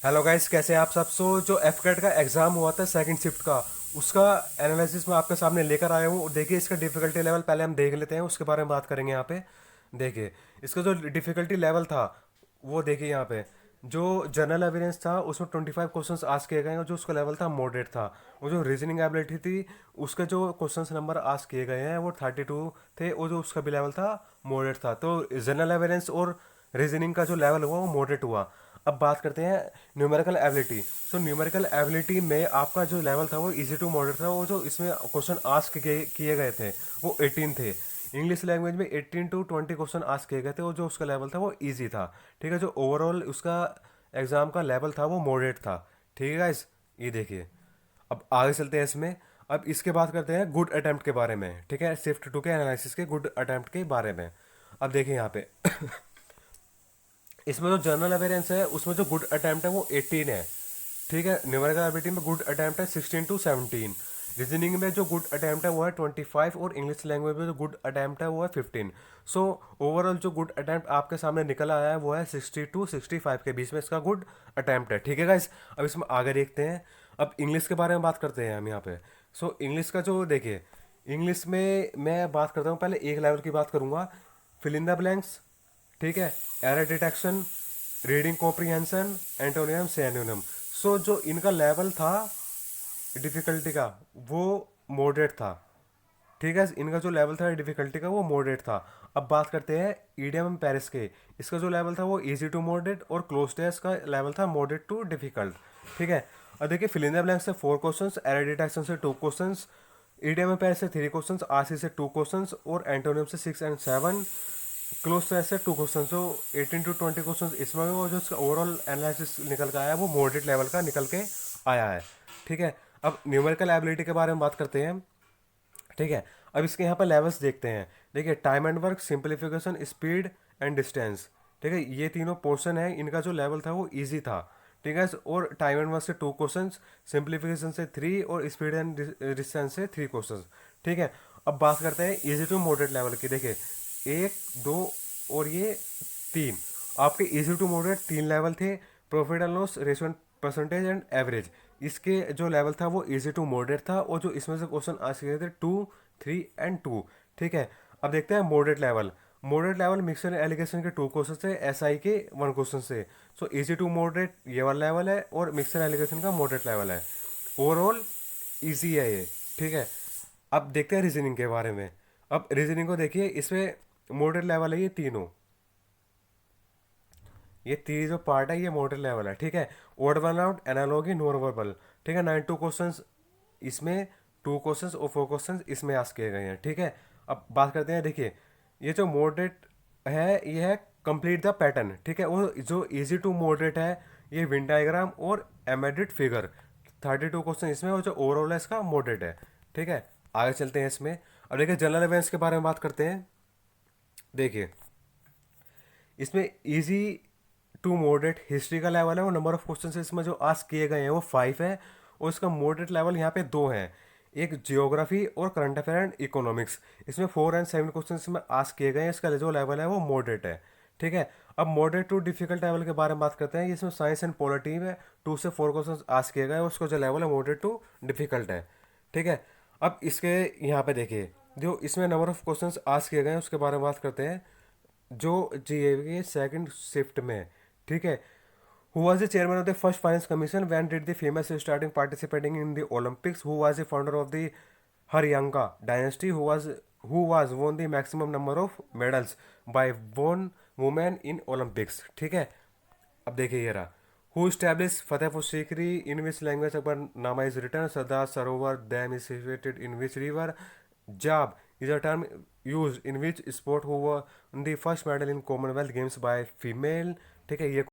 Hello guys, कैसे हैं आप सब। जो एफकेट का एग्ज़ाम हुआ था सेकंड शिफ्ट का, उसका एनालिसिस मैं आपके सामने लेकर आया हूँ। देखिए, इसका डिफ़िकल्टी लेवल पहले हम देख लेते हैं, उसके बारे में बात करेंगे यहाँ पे। देखिए, इसका जो डिफ़िकल्टी लेवल था वो देखिए यहाँ पे। जो जनरल अवेयरेंस था उसमें 25 क्वेश्चंस आस्क किए गए हैं, और जो उसका लेवल था मॉडरेट था। और जो रीजनिंग एबिलिटी थी, उसके जो क्वेश्चंस नंबर आस्क किए गए हैं वो 32 थे, और जो उसका भी लेवल था मॉडरेट था। तो जनरल अवेयरेंस और रीजनिंग का जो लेवल हुआ वो मॉडरेट हुआ। अब बात करते हैं न्यूमेरिकल एबिलिटी। न्यूमेरिकल एबिलिटी में आपका जो लेवल था वो इजी टू मॉडरेट था। वो जो इसमें क्वेश्चन आस्क किए गए थे वो 18 थे। इंग्लिश लैंग्वेज में 18 टू 20 क्वेश्चन आस्क किए गए थे, और जो उसका लेवल था वो इजी था। ठीक है, जो ओवरऑल उसका एग्जाम का लेवल था वो मॉडरेट था। ठीक है गाइस, ये देखिए। अब आगे चलते हैं इसमें। अब इसके बात करते हैं गुड अटेम्प्ट के बारे में। ठीक है, शिफ्ट टू के एनालिसिस के गुड अटेम्प्ट के बारे में। अब देखिए यहाँ पे इसमें जो जनरल अवेयरेंस है उसमें जो गुड अटेम्प्ट है वो 18 है। ठीक है, न्यूमेरिकल एबिलिटी में गुड अटेम्प्ट है 16 टू 17। रीजनिंग में जो गुड अटेम्प्ट है वो है 25, और इंग्लिश लैंग्वेज में जो गुड अटेम्प्ट है वो है 15। सो ओवरऑल जो गुड अटेम्प्ट आपके सामने निकल आया है वो है 60 टू 65 के बीच में इसका गुड अटेम्प्ट है। ठीक है गाइस, अब इसमें आगे देखते हैं। अब इंग्लिश के बारे में बात करते हैं हम यहाँ पे। इंग्लिश का जो देखिए, इंग्लिश में मैं बात करता हूँ, पहले एक लेवल की बात करूँगा। फिल इन द ब्लैंक्स, ठीक है, error detection, reading comprehension, antonym synonym. जो इनका लेवल था डिफिकल्टी का वो मॉडरेट था। ठीक है, इनका जो लेवल था डिफिकल्टी का वो मॉडरेट था। अब बात करते हैं ईडियम एंड पेरिस के। इसका जो लेवल था वो इजी टू मॉडरेट, और क्लोज टेस्ट का लेवल था मॉडरेट टू डिफिकल्ट। ठीक है, और देखिए, फिल इन द ब्लैंक से 4 क्वेश्चंस, एरर डिटेक्शन से 2 क्वेश्चंस, ईडियम एंड पेरिस से 3 क्वेश्चंस, आरसी से 2 क्वेश्चंस, और एंटोनियम से 6 एंड 7। क्लोज तो ऐसे 2 क्वेश्चन, जो 18 टू 20 क्वेश्चन इसमें, वो जो इसका ओवरऑल एनालिसिस निकल के आया है वो मॉडरेट लेवल का निकल के आया है। ठीक है, अब न्यूमेरिकल एबिलिटी के बारे में बात करते हैं। ठीक है, अब इसके यहाँ पर लेवल्स देखते हैं। देखिए, time and work, simplification, speed and distance. ठीक है, ये तीनों पोर्शन है, इनका जो लेवल था वो ईजी था। ठीक है, और टाइम एंड वर्क से 2 क्वेश्चन, सिंप्लीफिकेशन से 3, और स्पीड एंड डिस्टेंस से 3 क्वेश्चन। ठीक है, अब बात करते हैं इजी टू मॉडरेट लेवल की। देखिए, 1, 2 और ये 3 आपके इजी टू मॉडरेट 3 लेवल थे। Profit and loss, ratio percentage and average, इसके जो लेवल था वो इजी टू मॉडरेट था, और जो इसमें से क्वेश्चन आ सके थे 2, 3 एंड 2। ठीक है, अब देखते हैं moderate level. Moderate level mixture alligation के 2 क्वेश्चन से, एसआई के 1 क्वेश्चन से। इजी टू मॉडरेट ये वाला लेवल है, और मिक्सर एलिगेशन का मॉडरेट लेवल है। ओवरऑल इजी है ये। ठीक है, अब देखते हैं रीजनिंग के बारे में। अब रीजनिंग को देखिए, इसमें मॉडरेट लेवल है ये तीनों। ये तीन जो पार्ट है ये मॉडरेट लेवल है। ठीक है, odd one out, analogy, non verbal. ठीक है, 92 क्वेश्चंस इसमें, 2 क्वेश्चंस और 4 क्वेश्चंस इसमें आस्क किए गए हैं। ठीक है, अब बात करते हैं। देखिए, ये जो मॉडरेट है ये है कंप्लीट द पैटर्न। ठीक है, वो जो इजी टू मॉडरेट है ये विन डायग्राम और एमेडेड फिगर। 32 क्वेश्चन इसमें, और जो ओवरऑल है इसका मॉडरेट है। ठीक है, आगे चलते हैं इसमें। अब देखिए, जनरल अवेयरेंस के बारे में बात करते हैं। देखिए, इसमें इजी टू मॉडरेट हिस्ट्री का लेवल है, वो नंबर ऑफ क्वेश्चन इसमें जो आस्क किए गए हैं वो 5 है। और इसका मॉडरेट लेवल यहाँ पे 2 है, एक जियोग्राफी और करंट अफेयर एंड इकोनॉमिक्स। इसमें 4 एंड 7 क्वेश्चन इसमें आस्क किए गए हैं, इसका जो लेवल है वो मॉडरेट है। ठीक है, अब मॉडरेट टू डिफिकल्ट लेवल के बारे में बात करते हैं। इसमें साइंस एंड पॉलिटी में 2 से 4 क्वेश्चन आस्क किए गए हैं, उसका जो लेवल है मॉडरेट टू डिफिकल्ट है। ठीक है, अब इसके यहाँ पे देखिए, जो इसमें नंबर ऑफ क्वेश्चंस आस्क किए गए हैं उसके बारे में बात करते हैं। जो जीए के सेकंड शिफ्ट में, ठीक है, who was the chairman of the first finance commission, when did the famous starting participating in the Olympics, who was the founder of the Haryanka dynasty, who was won the maximum number of medals by one women in Olympics. ठीक है, अब देखिए ये रहा। Who establish Fatehpur Sikri, in which language Akbarnama is written, Sardar Sarovar dam is situated in which river, जाब is a term used in which sport who won the first medal in Commonwealth Games by female। ठीक है, ये